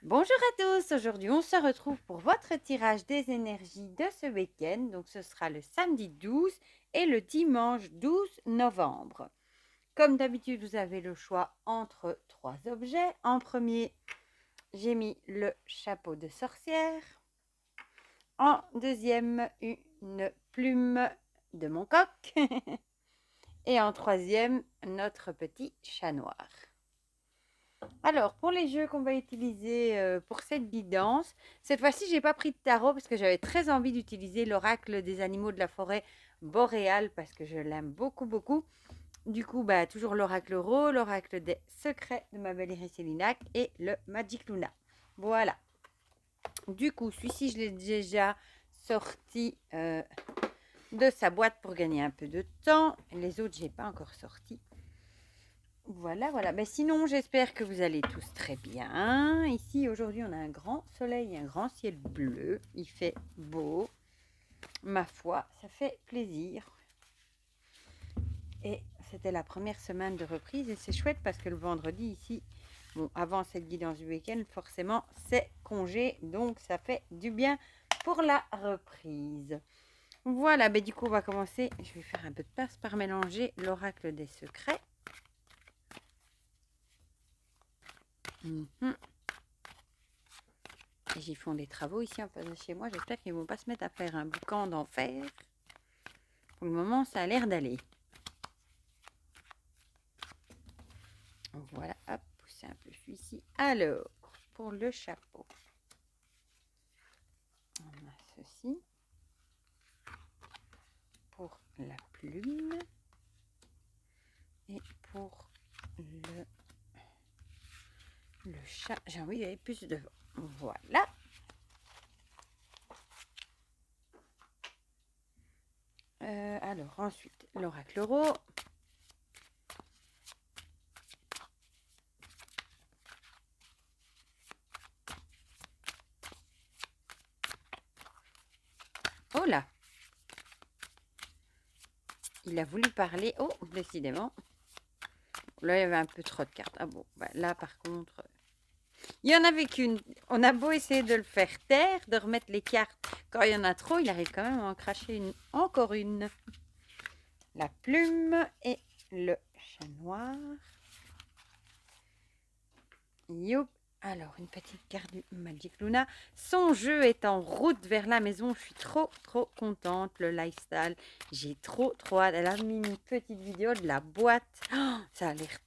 Bonjour à tous, aujourd'hui on se retrouve pour votre tirage des énergies de ce week-end. Donc ce sera le samedi 12 et le dimanche 12 novembre. Comme d'habitude, vous avez le choix entre trois objets. En premier, j'ai mis le chapeau de sorcière. En deuxième, une plume de mon coq. Et en troisième, notre petit chat noir. Alors, pour les jeux qu'on va utiliser pour cette guidance, cette fois-ci, j'ai pas pris de tarot parce que j'avais très envie d'utiliser l'oracle des animaux de la forêt boréale parce que je l'aime beaucoup, beaucoup. Du coup, bah, toujours l'oracle Ro, l'oracle des secrets de ma belle Iris Elinac et le Magic Luna. Voilà. Du coup, celui-ci, je l'ai déjà sorti de sa boîte pour gagner un peu de temps. Les autres, j'ai pas encore sorti. Voilà, voilà. Mais sinon, j'espère que vous allez tous très bien. Ici, aujourd'hui, on a un grand soleil, un grand ciel bleu. Il fait beau. Ma foi, ça fait plaisir. Et c'était la première semaine de reprise et c'est chouette parce que le vendredi ici, bon, avant cette guidance du week-end, forcément, c'est congé. Donc, ça fait du bien pour la reprise. Voilà, ben, du coup, on va commencer. Je vais faire un peu de place par mélanger l'oracle des secrets. Ils font des travaux ici en face de chez moi. J'espère qu'ils ne vont pas se mettre à faire un boucan d'enfer. Pour le moment, ça a l'air d'aller. Voilà, hop, pousser un peu celui-ci. Alors, pour le chapeau, on a ceci. Pour la plume. Et pour le chat, j'ai envie d'aller plus devant. Voilà. Alors, ensuite, l'oracle Ro. Oh là! Il a voulu parler. Oh, décidément. Là, il y avait un peu trop de cartes. Ah bon, bah, là, par contre, il y en avait qu'une. On a beau essayer de le faire taire, de remettre les cartes. Quand il y en a trop, il arrive quand même à en cracher une. Encore une. La plume et le chat noir. Youp. Alors, une petite carte du Magic Luna. Son jeu est en route vers la maison. Je suis trop, trop contente. Le lifestyle. J'ai trop, trop hâte. Elle a mis une petite vidéo de la boîte. Oh,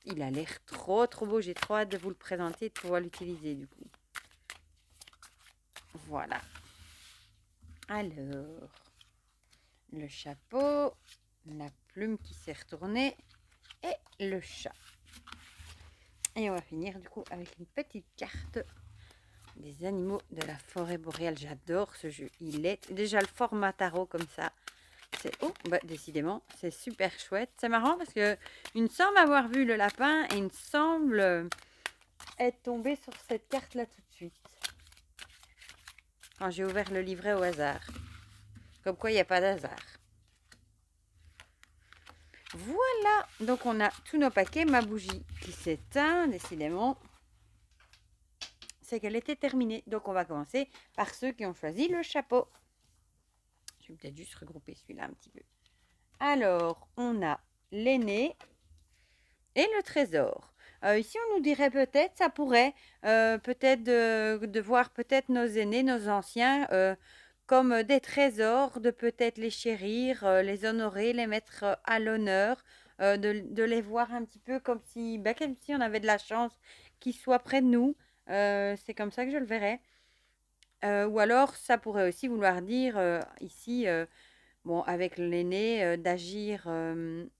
il a l'air trop, trop beau. J'ai trop hâte de vous le présenter et de pouvoir l'utiliser du coup. Voilà. Alors, le chapeau, la plume qui s'est retournée et le chat. Et on va finir du coup avec une petite carte des animaux de la forêt boréale. J'adore ce jeu. Il est déjà le format tarot comme ça. C'est bah, décidément, c'est super chouette. C'est marrant parce que il me semble avoir vu le lapin et il me semble être tombé sur cette carte là tout de suite. Quand j'ai ouvert le livret au hasard. Comme quoi il n'y a pas d'hasard. Voilà, donc on a tous nos paquets. Ma bougie qui s'éteint, décidément, c'est qu'elle était terminée. Donc on va commencer par ceux qui ont choisi le chapeau. Je vais peut-être juste regrouper celui-là un petit peu. Alors, on a l'aîné et le trésor. Ici, on nous dirait peut-être, ça pourrait, peut-être de voir peut-être nos aînés, nos anciens, comme des trésors, de peut-être les chérir, les honorer, les mettre à l'honneur, de les voir un petit peu comme si on avait de la chance qu'ils soient près de nous. C'est comme ça que je le verrais. Ou alors, ça pourrait aussi vouloir dire ici, bon, avec l'aîné, d'agir.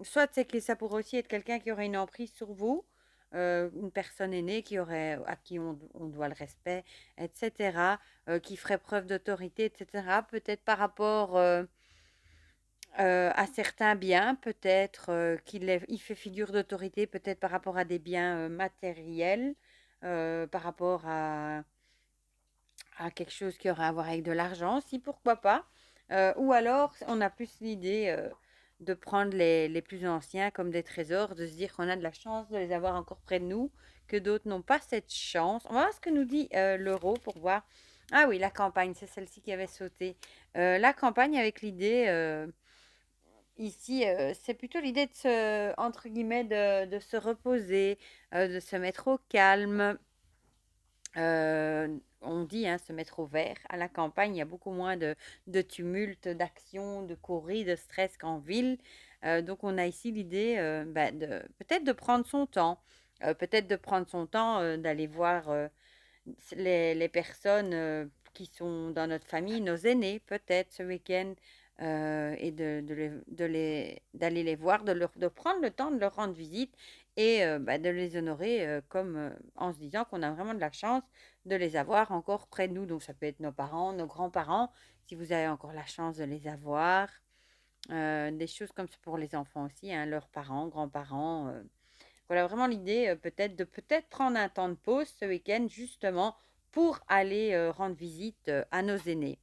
Soit c'est que ça pourrait aussi être quelqu'un qui aurait une emprise sur vous, une personne aînée à qui on doit le respect, etc., qui ferait preuve d'autorité, etc., peut-être par rapport à certains biens, peut-être il fait figure d'autorité, peut-être par rapport à des biens matériels, par rapport à quelque chose qui aurait à voir avec de l'argent, si pourquoi pas. Ou alors, on a plus l'idée de prendre les plus anciens comme des trésors, de se dire qu'on a de la chance de les avoir encore près de nous, que d'autres n'ont pas cette chance. On va voir ce que nous dit l'euro pour voir. Ah oui, la campagne, c'est celle-ci qui avait sauté. La campagne avec l'idée, ici, c'est plutôt l'idée de se, entre guillemets, de se reposer, de se mettre au calme. On dit se mettre au vert. À la campagne, il y a beaucoup moins de tumulte, d'action, de courrier, de stress qu'en ville. Donc, on a ici l'idée de peut-être de prendre son temps. Peut-être de prendre son temps d'aller voir les personnes qui sont dans notre famille, nos aînés, peut-être ce week-end, et d'aller les voir, de prendre le temps de leur rendre visite et de les honorer comme en se disant qu'on a vraiment de la chance de les avoir encore près de nous. Donc ça peut être nos parents, nos grands-parents, si vous avez encore la chance de les avoir. Des choses comme ça pour les enfants aussi, leurs parents, grands-parents. Voilà vraiment l'idée peut-être de peut-être prendre un temps de pause ce week-end justement pour aller rendre visite à nos aînés.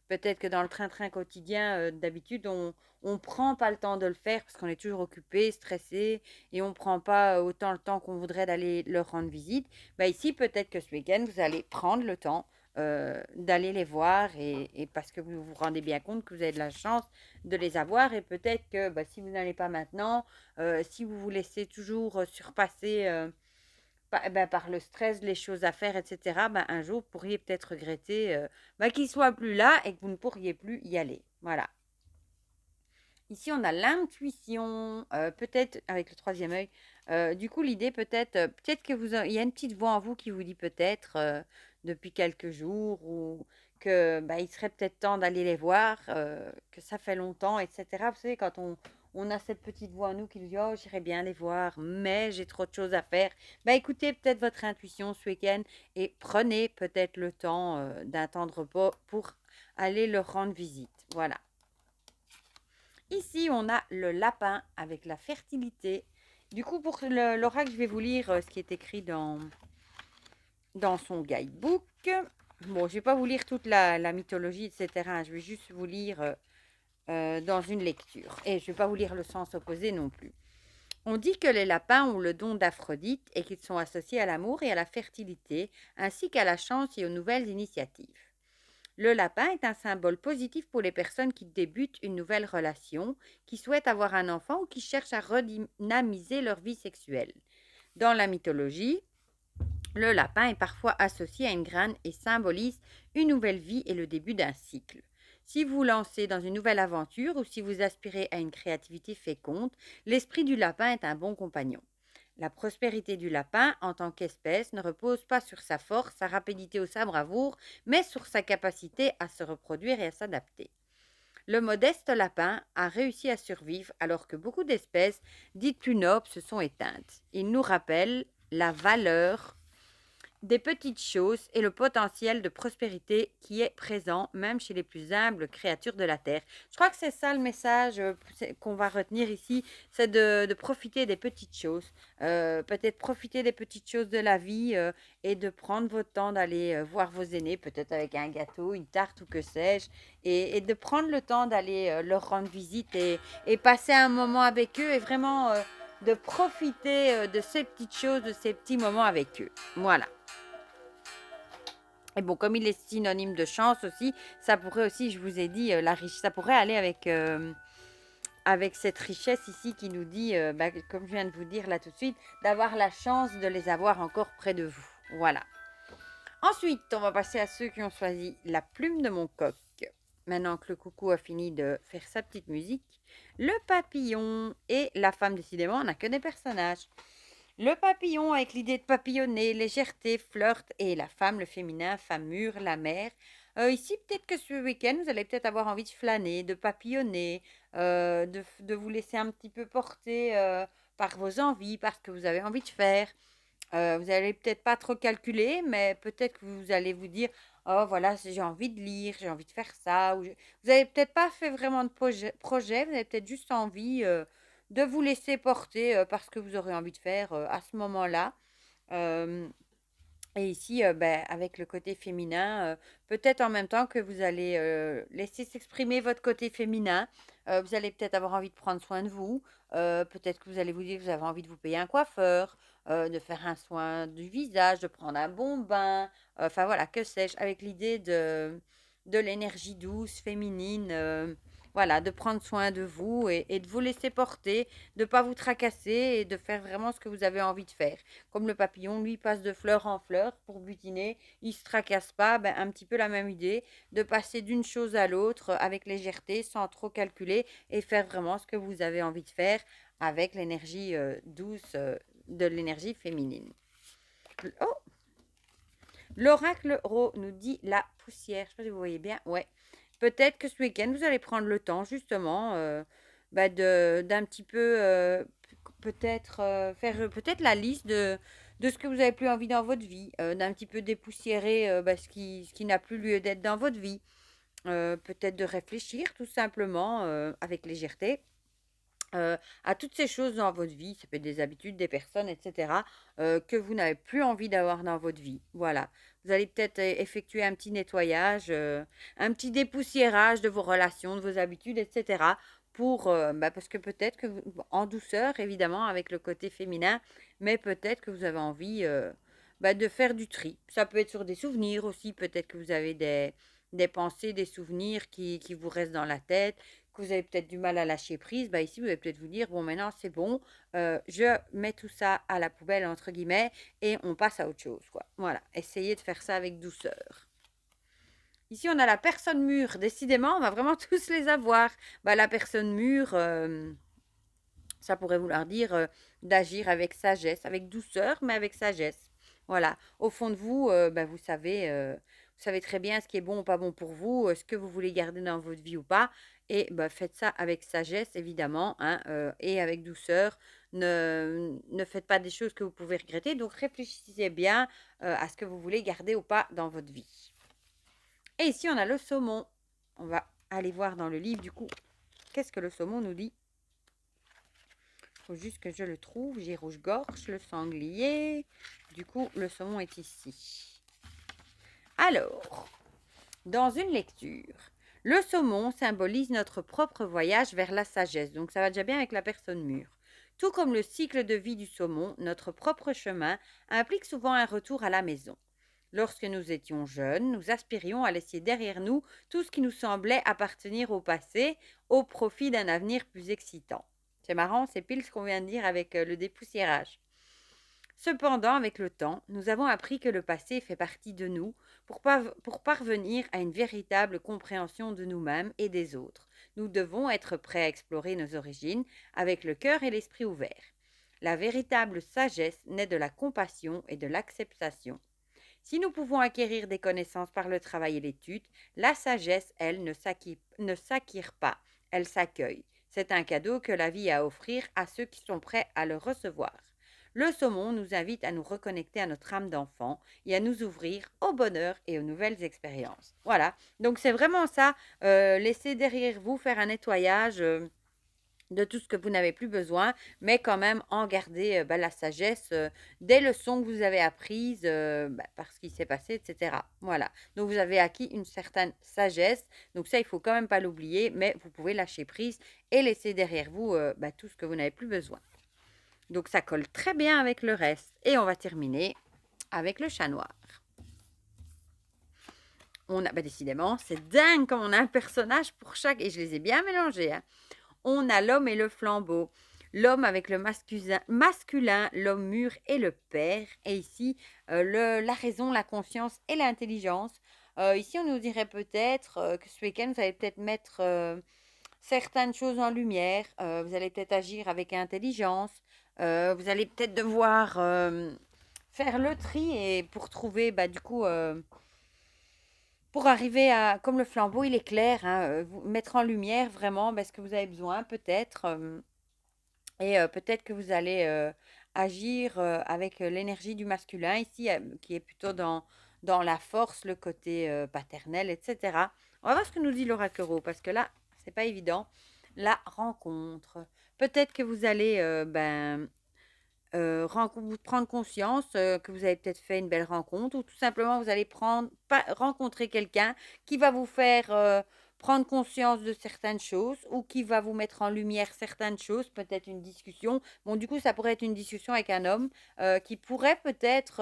Peut-être que dans le train-train quotidien, d'habitude, on prend pas le temps de le faire parce qu'on est toujours occupé, stressé et on prend pas autant le temps qu'on voudrait d'aller leur rendre visite. Bah ici, peut-être que ce week-end, vous allez prendre le temps d'aller les voir et parce que vous vous rendez bien compte que vous avez de la chance de les avoir et peut-être que si vous n'allez pas maintenant, si vous vous laissez toujours surpasser par le stress, les choses à faire, etc., un jour, vous pourriez peut-être regretter qu'il ne soit plus là et que vous ne pourriez plus y aller. Voilà. Ici, on a l'intuition, peut-être avec le troisième œil. Du coup, l'idée peut-être que il y a une petite voix en vous qui vous dit peut-être depuis quelques jours ou que il serait peut-être temps d'aller les voir, que ça fait longtemps, etc. Vous savez, quand on a cette petite voix en nous qui nous dit oh, j'irais bien les voir, mais j'ai trop de choses à faire. Écoutez peut-être votre intuition ce week-end et prenez peut-être le temps d'un temps de repos pour aller leur rendre visite. Voilà. Ici, on a le lapin avec la fertilité. Du coup, pour l'oracle, je vais vous lire ce qui est écrit dans son guidebook. Bon, je ne vais pas vous lire toute la mythologie, etc. Je vais juste vous lire dans une lecture. Et je ne vais pas vous lire le sens opposé non plus. On dit que les lapins ont le don d'Aphrodite et qu'ils sont associés à l'amour et à la fertilité, ainsi qu'à la chance et aux nouvelles initiatives. Le lapin est un symbole positif pour les personnes qui débutent une nouvelle relation, qui souhaitent avoir un enfant ou qui cherchent à redynamiser leur vie sexuelle. Dans la mythologie, le lapin est parfois associé à une graine et symbolise une nouvelle vie et le début d'un cycle. Si vous lancez dans une nouvelle aventure ou si vous aspirez à une créativité féconde, l'esprit du lapin est un bon compagnon. La prospérité du lapin en tant qu'espèce ne repose pas sur sa force, sa rapidité ou sa bravoure, mais sur sa capacité à se reproduire et à s'adapter. Le modeste lapin a réussi à survivre alors que beaucoup d'espèces dites plus nobles se sont éteintes. Il nous rappelle la valeur des petites choses et le potentiel de prospérité qui est présent même chez les plus humbles créatures de la terre. Je crois que c'est ça le message qu'on va retenir ici, c'est de profiter des petites choses, peut-être profiter des petites choses de la vie et de prendre votre temps d'aller voir vos aînés, peut-être avec un gâteau, une tarte ou que sais-je, et de prendre le temps d'aller leur rendre visite et passer un moment avec eux et vraiment de profiter de ces petites choses, de ces petits moments avec eux. Voilà. Et bon, comme il est synonyme de chance aussi, ça pourrait aussi, je vous ai dit, ça pourrait aller avec cette richesse ici qui nous dit, comme je viens de vous dire là tout de suite, d'avoir la chance de les avoir encore près de vous. Voilà. Ensuite, on va passer à ceux qui ont choisi la plume de mon coq. Maintenant que le coucou a fini de faire sa petite musique, le papillon et la femme, décidément, on n'a que des personnages. Le papillon avec l'idée de papillonner, légèreté, flirt, et la femme, le féminin, femme mûre, la mère. Ici, peut-être que ce week-end, vous allez peut-être avoir envie de flâner, de papillonner, de vous laisser un petit peu porter par vos envies, par ce que vous avez envie de faire. Vous allez peut-être pas trop calculer, mais peut-être que vous allez vous dire, oh voilà, j'ai envie de lire, j'ai envie de faire ça. Vous n'avez peut-être pas fait vraiment de projet, vous avez peut-être juste envie de vous laisser porter par ce que vous aurez envie de faire à ce moment-là. Et ici, avec le côté féminin, peut-être en même temps que vous allez laisser s'exprimer votre côté féminin, vous allez peut-être avoir envie de prendre soin de vous, peut-être que vous allez vous dire que vous avez envie de vous payer un coiffeur, de faire un soin du visage, de prendre un bon bain, enfin voilà, que sais-je, avec l'idée de l'énergie douce, féminine, voilà, de prendre soin de vous et de vous laisser porter, de ne pas vous tracasser et de faire vraiment ce que vous avez envie de faire. Comme le papillon, lui, passe de fleur en fleur pour butiner, il ne se tracasse pas, ben, un petit peu la même idée, de passer d'une chose à l'autre avec légèreté, sans trop calculer, et faire vraiment ce que vous avez envie de faire avec l'énergie douce de l'énergie féminine. Oh, l'oracle Ro nous dit la poussière. Je ne sais pas si vous voyez bien. Ouais. Peut-être que ce week-end, vous allez prendre le temps, justement, d'un petit peu, peut-être, faire peut-être la liste de ce que vous avez plus envie dans votre vie, d'un petit peu dépoussiérer ce qui n'a plus lieu d'être dans votre vie. Peut-être de réfléchir tout simplement avec légèreté à toutes ces choses dans votre vie, ça peut être des habitudes, des personnes, etc., que vous n'avez plus envie d'avoir dans votre vie. Voilà. Vous allez peut-être effectuer un petit nettoyage, un petit dépoussiérage de vos relations, de vos habitudes, etc. Parce que peut-être que en douceur, évidemment, avec le côté féminin, mais peut-être que vous avez envie de faire du tri. Ça peut être sur des souvenirs aussi, peut-être que vous avez des pensées, des souvenirs qui vous restent dans la tête, que vous avez peut-être du mal à lâcher prise, ici, vous allez peut-être vous dire, bon, maintenant, c'est bon, je mets tout ça à la poubelle, entre guillemets, et on passe à autre chose, quoi. Voilà, essayez de faire ça avec douceur. Ici, on a la personne mûre. Décidément, on va vraiment tous les avoir. La personne mûre, ça pourrait vouloir dire d'agir avec sagesse, avec douceur, mais avec sagesse. Voilà. Au fond de vous, vous savez très bien ce qui est bon ou pas bon pour vous, ce que vous voulez garder dans votre vie ou pas. Et faites ça avec sagesse, évidemment, hein, et avec douceur. Ne faites pas des choses que vous pouvez regretter. Donc, réfléchissez bien à ce que vous voulez garder ou pas dans votre vie. Et ici, on a le saumon. On va aller voir dans le livre, du coup, qu'est-ce que le saumon nous dit. Il faut juste que je le trouve. J'ai rouge-gorge, le sanglier. Du coup, le saumon est ici. Alors, dans une lecture, le saumon symbolise notre propre voyage vers la sagesse. Donc, ça va déjà bien avec la personne mûre. Tout comme le cycle de vie du saumon, notre propre chemin implique souvent un retour à la maison. Lorsque nous étions jeunes, nous aspirions à laisser derrière nous tout ce qui nous semblait appartenir au passé, au profit d'un avenir plus excitant. C'est marrant, c'est pile ce qu'on vient de dire avec le dépoussiérage. Cependant, avec le temps, nous avons appris que le passé fait partie de nous pour parvenir à une véritable compréhension de nous-mêmes et des autres. Nous devons être prêts à explorer nos origines avec le cœur et l'esprit ouverts. La véritable sagesse naît de la compassion et de l'acceptation. Si nous pouvons acquérir des connaissances par le travail et l'étude, la sagesse, elle, ne s'acquiert pas, elle s'accueille. C'est un cadeau que la vie a à offrir à ceux qui sont prêts à le recevoir. Le saumon nous invite à nous reconnecter à notre âme d'enfant et à nous ouvrir au bonheur et aux nouvelles expériences. Voilà, donc c'est vraiment ça, laissez derrière vous faire un nettoyage de tout ce que vous n'avez plus besoin, mais quand même en garder la sagesse des leçons que vous avez apprises par ce qui s'est passé, etc. Voilà. Donc vous avez acquis une certaine sagesse. Donc ça, il faut quand même pas l'oublier, mais vous pouvez lâcher prise et laisser derrière vous tout ce que vous n'avez plus besoin. Donc ça colle très bien avec le reste. Et on va terminer avec le chat noir. On a, décidément, c'est dingue comme on a un personnage pour chaque, et je les ai bien mélangés, hein. On a l'homme et le flambeau, l'homme avec le masculin, l'homme mûr et le père. Et ici, la raison, la conscience et l'intelligence. Ici, on nous dirait peut-être que ce week-end, vous allez peut-être mettre certaines choses en lumière. Vous allez peut-être agir avec intelligence. Vous allez peut-être devoir faire le tri et pour trouver, pour arriver à, comme le flambeau, il est clair, hein, mettre en lumière vraiment ce que vous avez besoin, peut-être. Et peut-être que vous allez agir avec l'énergie du masculin ici, qui est plutôt dans la force, le côté paternel, etc. On va voir ce que nous dit l'oracle Ro, parce que là, c'est pas évident. La rencontre. Peut-être que vous allez prendre conscience que vous avez peut-être fait une belle rencontre ou tout simplement vous allez rencontrer quelqu'un qui va vous faire prendre conscience de certaines choses ou qui va vous mettre en lumière certaines choses, peut-être une discussion. Bon, du coup, ça pourrait être une discussion avec un homme qui pourrait peut-être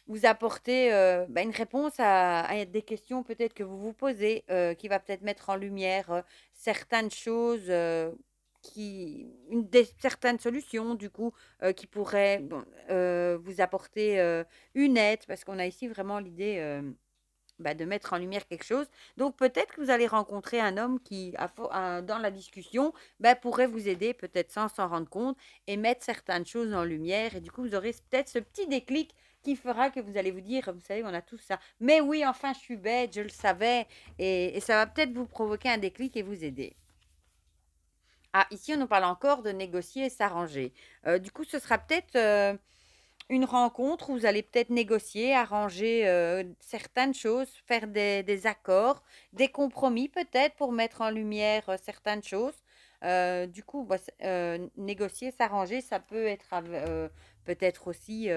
vous apporter une réponse à des questions peut-être que vous vous posez, qui va peut-être mettre en lumière certaines choses, certaines solutions du coup, qui pourraient vous apporter une aide, parce qu'on a ici vraiment l'idée de mettre en lumière quelque chose. Donc peut-être que vous allez rencontrer un homme qui, dans la discussion, pourrait vous aider, peut-être sans s'en rendre compte, et mettre certaines choses en lumière. Et du coup, vous aurez peut-être ce petit déclic qui fera que vous allez vous dire, vous savez, on a tout ça. Mais oui, enfin, je suis bête, je le savais. Et ça va peut-être vous provoquer un déclic et vous aider. Ah, ici, on nous parle encore de négocier et s'arranger. Du coup, ce sera peut-être une rencontre où vous allez peut-être négocier, arranger certaines choses, faire des accords, des compromis peut-être pour mettre en lumière certaines choses. Du coup, négocier, s'arranger, ça peut être peut-être aussi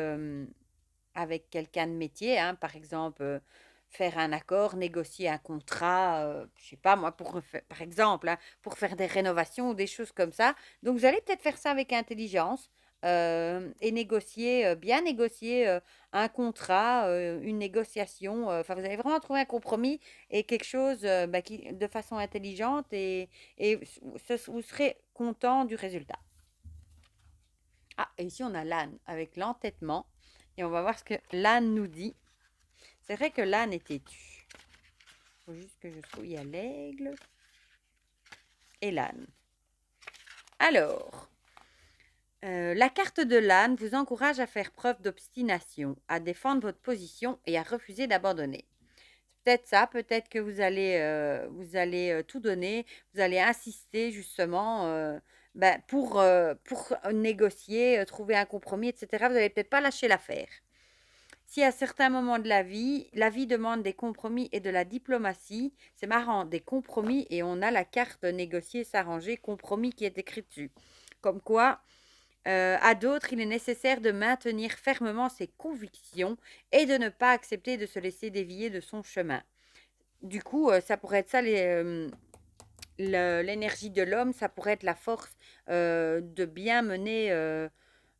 avec quelqu'un de métier, hein, par exemple, faire un accord, négocier un contrat, je sais pas moi, par exemple, hein, pour faire des rénovations ou des choses comme ça. Donc, vous allez peut-être faire ça avec intelligence et négocier, bien négocier un contrat, une négociation. Enfin, vous allez vraiment trouver un compromis et quelque chose de façon intelligente et vous serez content du résultat. Ah, et ici on a l'âne avec l'entêtement. Et on va voir ce que l'âne nous dit. C'est vrai que l'âne est têtu. Il faut juste que je trouve. Il y a l'aigle et l'âne. Alors, la carte de l'âne vous encourage à faire preuve d'obstination, à défendre votre position et à refuser d'abandonner. C'est peut-être ça, peut-être que vous allez tout donner, vous allez insister justement pour négocier, trouver un compromis, etc. Vous n'allez peut-être pas lâcher l'affaire. Si à certains moments de la vie demande des compromis et de la diplomatie, c'est marrant, des compromis et on a la carte négocier, s'arranger, compromis qui est écrit dessus. Comme quoi, à d'autres, il est nécessaire de maintenir fermement ses convictions et de ne pas accepter de se laisser dévier de son chemin. Du coup, ça pourrait être ça l'énergie de l'homme, ça pourrait être la force de bien mener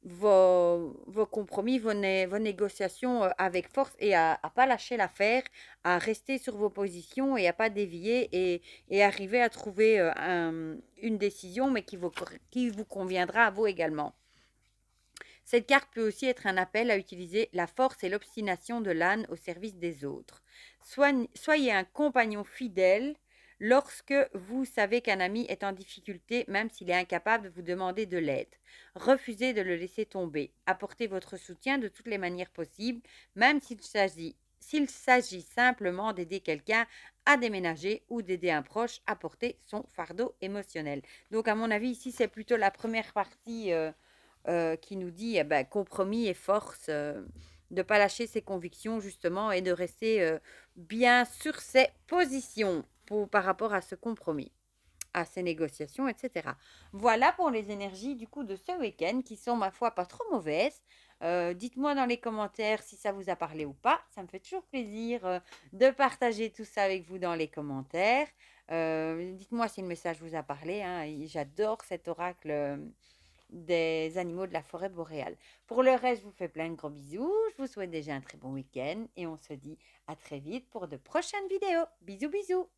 vos compromis, vos négociations avec force et à ne pas lâcher l'affaire, à rester sur vos positions et à pas dévier et arriver à trouver une décision mais qui vous conviendra à vous également. Cette carte peut aussi être un appel à utiliser la force et l'obstination de l'âne au service des autres. Soyez un compagnon fidèle lorsque vous savez qu'un ami est en difficulté, même s'il est incapable de vous demander de l'aide. Refusez de le laisser tomber. Apportez votre soutien de toutes les manières possibles, même s'il s'agit simplement d'aider quelqu'un à déménager ou d'aider un proche à porter son fardeau émotionnel. Donc, à mon avis, ici, c'est plutôt la première partie qui nous dit compromis et force, de ne pas lâcher ses convictions justement et de rester bien sur ses positions par rapport à ce compromis, à ces négociations, etc. Voilà pour les énergies du coup de ce week-end qui sont ma foi pas trop mauvaises. Dites-moi dans les commentaires si ça vous a parlé ou pas. Ça me fait toujours plaisir de partager tout ça avec vous dans les commentaires. Dites-moi si le message vous a parlé, hein. J'adore cet oracle des animaux de la forêt boréale. Pour le reste, je vous fais plein de gros bisous. Je vous souhaite déjà un très bon week-end et on se dit à très vite pour de prochaines vidéos. Bisous, bisous.